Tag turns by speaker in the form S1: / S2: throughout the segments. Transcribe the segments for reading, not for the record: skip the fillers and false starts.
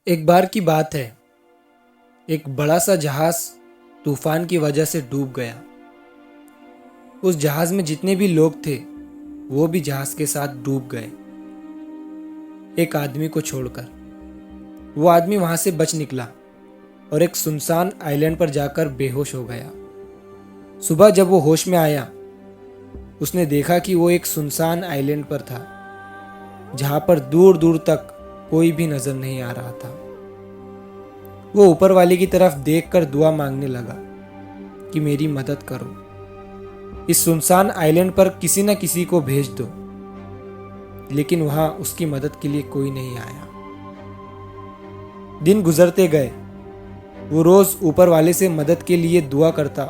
S1: एक बार की बात है। एक बड़ा सा जहाज तूफान की वजह से डूब गया। उस जहाज में जितने भी लोग थे वो भी जहाज के साथ डूब गए, एक आदमी को छोड़कर। वो आदमी वहां से बच निकला और एक सुनसान आइलैंड पर जाकर बेहोश हो गया। सुबह जब वो होश में आया, उसने देखा कि वो एक सुनसान आइलैंड पर था, जहां पर दूर दूर तक कोई भी नजर नहीं आ रहा था। वो ऊपर वाले की तरफ देखकर दुआ मांगने लगा कि मेरी मदद करो, इस सुनसान आइलैंड पर किसी न किसी को भेज दो। लेकिन वहां उसकी मदद के लिए कोई नहीं आया। दिन गुजरते गए। वो रोज ऊपर वाले से मदद के लिए दुआ करता।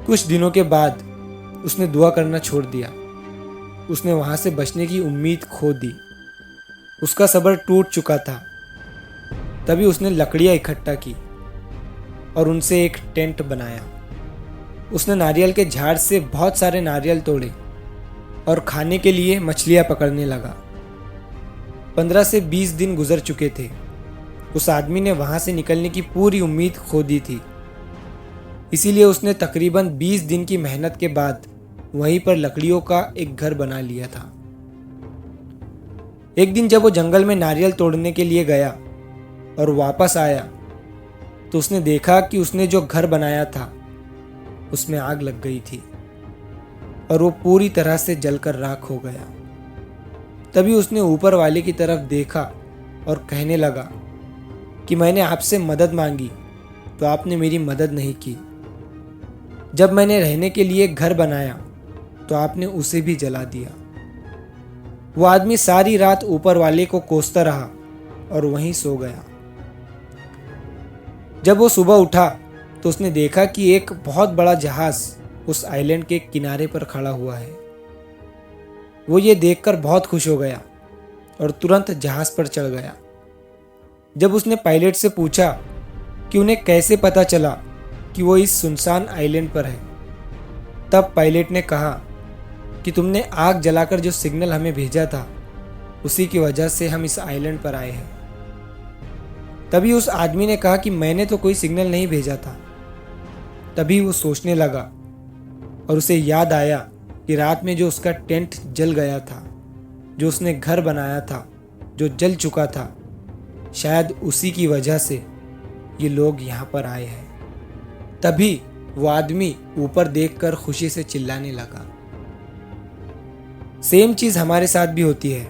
S1: कुछ दिनों के बाद उसने दुआ करना छोड़ दिया। उसने वहां से बचने की उम्मीद खो दी। उसका सब्र टूट चुका था। तभी उसने लकड़ियां इकट्ठा की और उनसे एक टेंट बनाया। उसने नारियल के झाड़ से बहुत सारे नारियल तोड़े और खाने के लिए मछलियां पकड़ने लगा। 15 से 20 दिन गुजर चुके थे। उस आदमी ने वहां से निकलने की पूरी उम्मीद खो दी थी। इसीलिए उसने तकरीबन 20 दिन की मेहनत के बाद वहीं पर लकड़ियों का एक घर बना लिया था। एक दिन जब वो जंगल में नारियल तोड़ने के लिए गया और वापस आया, तो उसने देखा कि उसने जो घर बनाया था उसमें आग लग गई थी और वो पूरी तरह से जलकर राख हो गया। तभी उसने ऊपर वाले की तरफ देखा और कहने लगा कि मैंने आपसे मदद मांगी तो आपने मेरी मदद नहीं की। जब मैंने रहने के लिए घर बनाया तो आपने उसे भी जला दिया। वो आदमी सारी रात ऊपर वाले को कोसता रहा और वहीं सो गया। जब वो सुबह उठा तो उसने देखा कि एक बहुत बड़ा जहाज उस आइलैंड के किनारे पर खड़ा हुआ है। वो ये देखकर बहुत खुश हो गया और तुरंत जहाज पर चढ़ गया। जब उसने पायलट से पूछा कि उन्हें कैसे पता चला कि वो इस सुनसान आइलैंड पर है, तब पायलट ने कहा कि तुमने आग जलाकर जो सिग्नल हमें भेजा था उसी की वजह से हम इस आइलैंड पर आए हैं। तभी उस आदमी ने कहा कि मैंने तो कोई सिग्नल नहीं भेजा था। तभी वो सोचने लगा और उसे याद आया कि रात में जो उसका टेंट जल गया था, जो उसने घर बनाया था जो जल चुका था, शायद उसी की वजह से ये लोग यहाँ पर आए हैं। तभी वो आदमी ऊपर देखकर खुशी से चिल्लाने लगा। सेम चीज़ हमारे साथ भी होती है।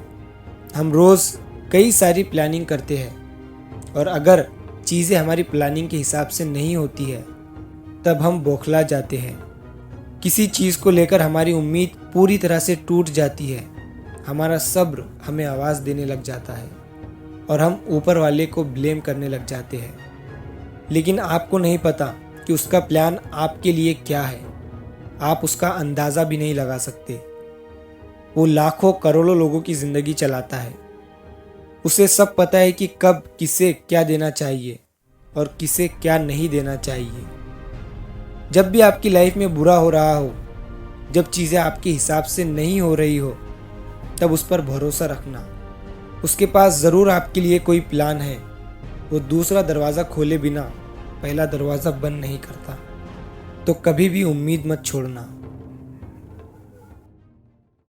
S1: हम रोज़ कई सारी प्लानिंग करते हैं और अगर चीज़ें हमारी प्लानिंग के हिसाब से नहीं होती है तब हम बौखला जाते हैं। किसी चीज़ को लेकर हमारी उम्मीद पूरी तरह से टूट जाती है। हमारा सब्र हमें आवाज़ देने लग जाता है और हम ऊपर वाले को ब्लेम करने लग जाते हैं। लेकिन आपको नहीं पता कि उसका प्लान आपके लिए क्या है। आप उसका अंदाज़ा भी नहीं लगा सकते। वो लाखों करोड़ों लोगों की ज़िंदगी चलाता है। उसे सब पता है कि कब किसे क्या देना चाहिए और किसे क्या नहीं देना चाहिए। जब भी आपकी लाइफ में बुरा हो रहा हो, जब चीज़ें आपके हिसाब से नहीं हो रही हो, तब उस पर भरोसा रखना। उसके पास ज़रूर आपके लिए कोई प्लान है। वो दूसरा दरवाज़ा खोले बिना पहला दरवाज़ा बंद नहीं करता। तो कभी भी उम्मीद मत छोड़ना।